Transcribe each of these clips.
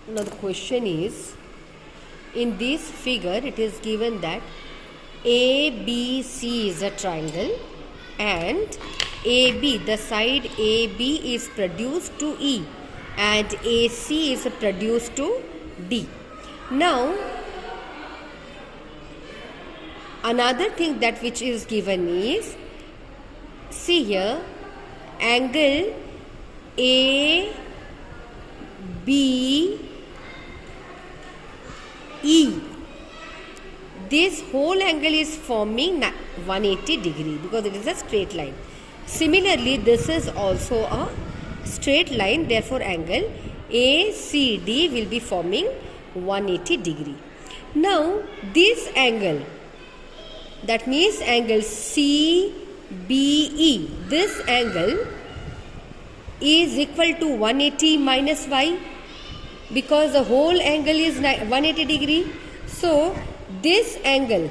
Now the question is, in this figure it is given that ABC is a triangle and AB, the side AB is produced to E and AC is produced to D. Now another thing that which is given is, see here, angle A B E. This whole angle is forming 180 degree because it is a straight line. Similarly, this is also a straight line, therefore angle ACD will be forming 180 degree. Now this angle, that means angle CBE, this angle is equal to 180 minus y, because the whole angle is 180 degree. So this angle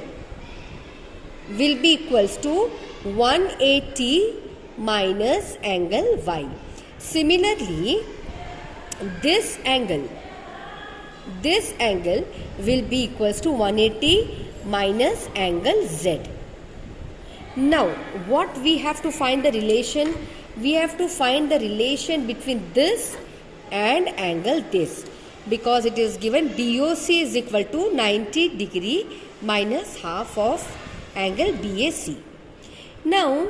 will be equals to 180 minus angle y. Similarly, this angle will be equals to 180 minus angle z. Now what we have to find the relation? We have to find the relation between this and angle this, because it is given BOC is equal to 90 degree minus half of angle BAC. Now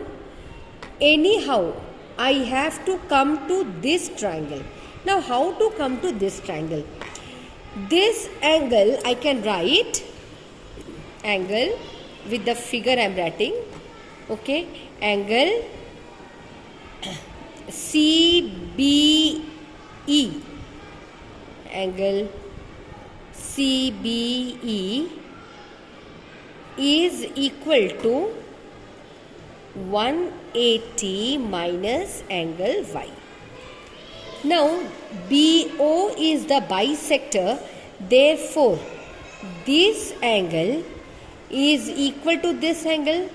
anyhow I have to come to this triangle. Now how to come to this triangle? This angle I can write angle with the figure I am writing. Okay, angle CBE, angle CBE is equal to 180 minus angle y. Now BO is the bisector, therefore this angle is equal to this angle.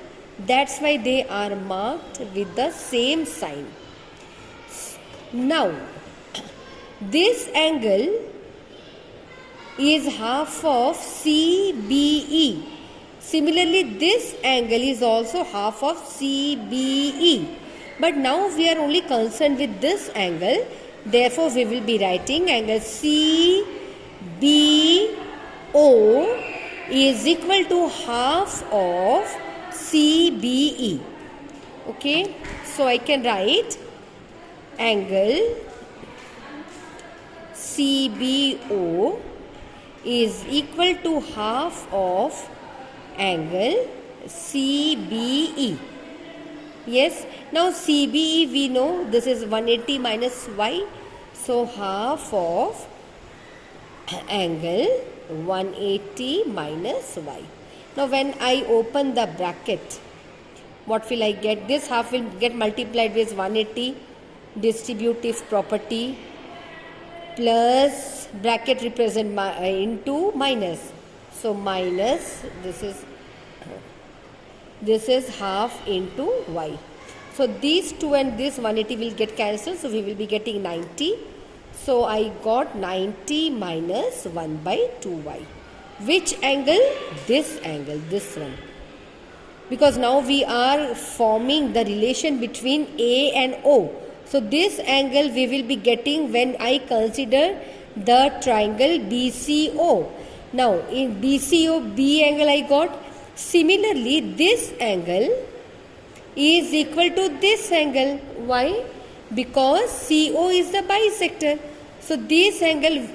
That's why they are marked with the same sign. Now this angle is half of CBE. Similarly, this angle is also half of CBE. But now we are only concerned with this angle. Therefore, we will be writing angle CBO is equal to half of CBE. Okay, so I can write angle CBO is equal to half of angle CBE. Yes, now CBE we know this is 180 minus y, so half of angle 180 minus y. Now when I open the bracket, what will I get? This half will get multiplied with 180, distributive property, plus bracket represent into minus. So minus, this is half into y. So these 2 and this 180 will get cancelled. So we will be getting 90. So I got 90 minus 1 by 2y. Which angle? This angle, this one. Because now we are forming the relation between A and O. So this angle we will be getting when I consider the triangle BCO. Now in BCO, B angle I got. Similarly, this angle is equal to this angle. Why? Because CO is the bisector. So this angle,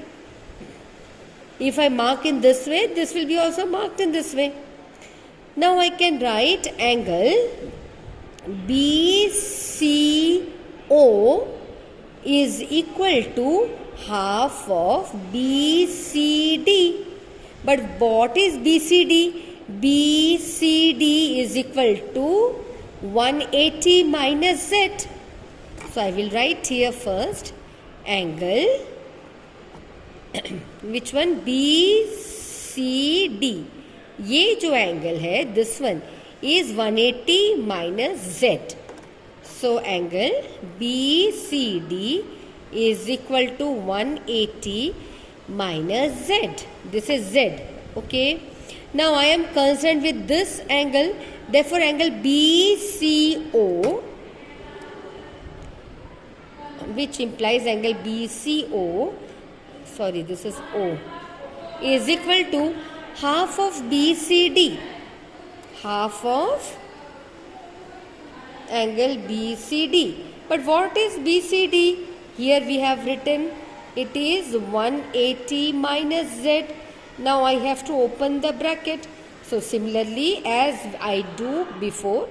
if I mark in this way, this will be also marked in this way. Now I can write angle BCO is equal to half of BCD. But what is BCD? BCD is equal to 180 minus Z. So I will write here first angle, which one? BCD. ये जो angle है, this one is 180 minus Z. So angle BCD is equal to 180 minus z. This is z. Okay. Now I am concerned with this angle. Therefore, angle BCO, which implies angle BCO, sorry, this is O, is equal to half of BCD. Half of angle BCD. But what is BCD? Here we have written it is 180 minus z. Now I have to open the bracket. So similarly as I do before,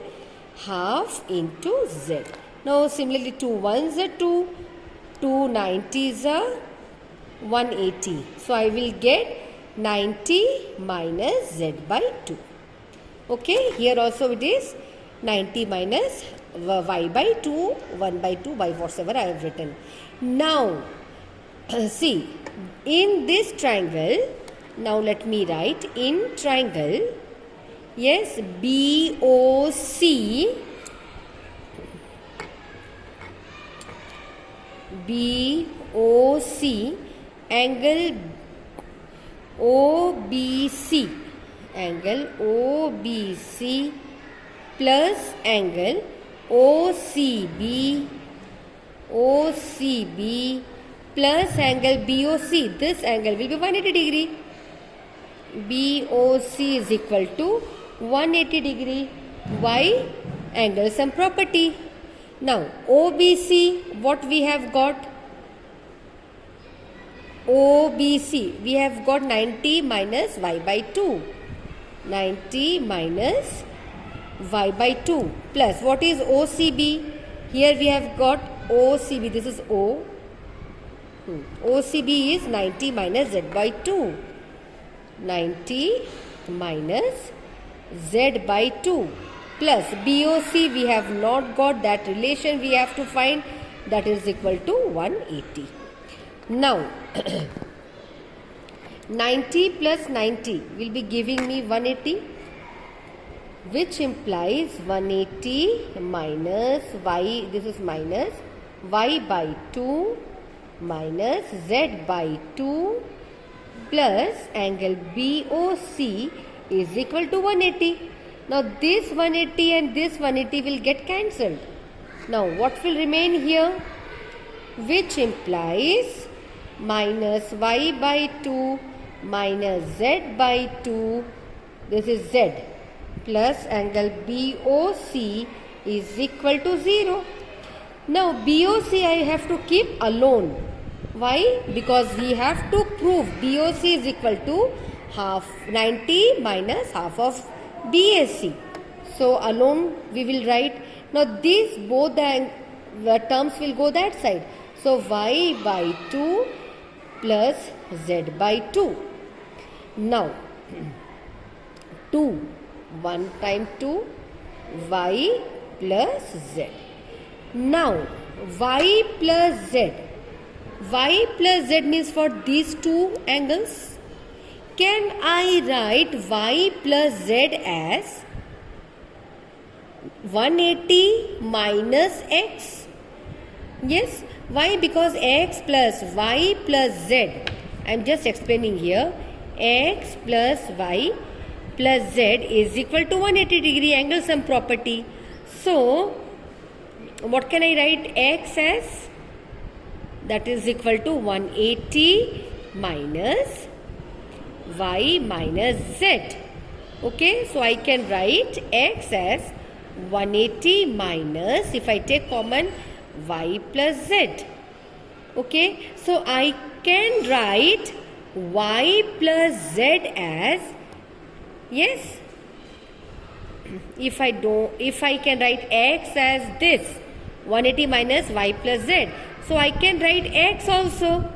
half into z. Now similarly 2 1s are 2, 2 90s are 180. So I will get 90 minus z by 2. Okay, here also it is 90 minus y by 2, 1 by 2 by whatever I have written. Now see, in this triangle, now let me write in triangle, yes, BOC, angle OBC, angle OBC plus angle OCB plus angle BOC. This angle will be 180 degree. BOC is equal to 180 degree. Why? Angle sum property. Now OBC, what we have got? OBC, we have got 90 minus y by 2. 90 minus y by 2 plus what is OCB? Here we have got OCB, this is O. OCB is 90 minus z by 2. 90 minus z by 2 plus BOC, we have not got that relation, we have to find, that is equal to 180. Now 90 plus 90 will be giving me 180, which implies 180 minus y, this is minus y by 2 minus z by 2 plus angle BOC is equal to 180. Now this 180 and this 180 will get cancelled. Now what will remain here? Which implies minus y by 2 minus z by 2, this is z, plus angle BOC is equal to 0. Now BOC I have to keep alone. Why? Because we have to prove BOC is equal to half 90 minus half of BAC. So alone we will write. Now these both the terms will go that side. So y by 2 plus z by 2. Now 2, 1 time 2, y plus z. Now y plus z. Y plus z means for these two angles. Can I write y plus z as 180 minus x? Yes. Why? Because x plus y plus z. I am just explaining here. X plus y plus z is equal to 180 degree angle sum property. So, what can I write x as? That is equal to 180 minus y minus z. Okay, so I can write x as 180 minus, if I take common, y plus z. Okay, so I can write y plus z as, yes, if I can write x as this 180 minus y plus z, so I can write x also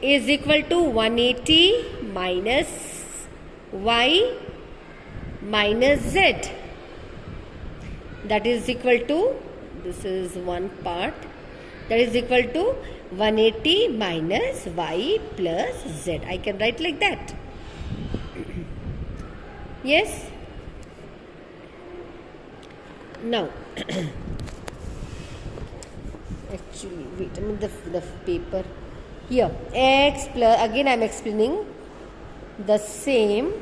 is equal to 180 minus y minus z, that is equal to, this is one part, that is equal to 180 minus y plus z. I can write like that. Yes. Now actually wait a minute, the paper, Here x plus, again I am explaining the same,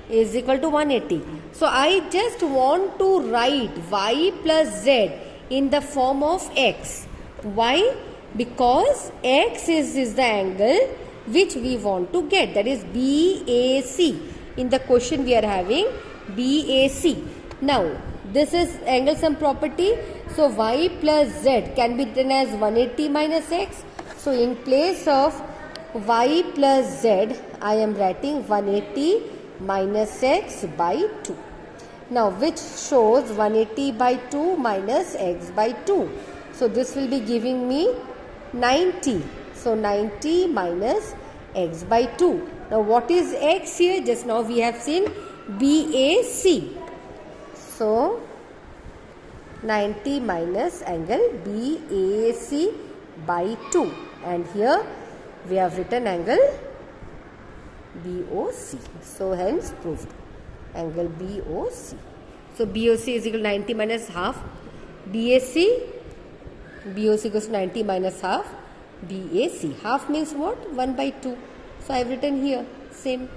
is equal to 180. So I just want to write y plus z in the form of x. Why? Because x is the angle which we want to get, that is BAC. In the question we are having BAC. Now this is angle sum property, so y plus z can be written as 180 minus x. So in place of y plus z I am writing 180 minus x by 2. Now which shows 180 by 2 minus x by 2. So this will be giving me 90. So 90 minus x by 2. Now what is x here? Just now we have seen BAC. So 90 minus angle BAC by 2. And here we have written angle BOC. So hence proved angle BOC. So BOC is equal to 90 minus half BAC. BOC equals to 90 minus half BAC. Half means what? 1 by 2. So I have written here same.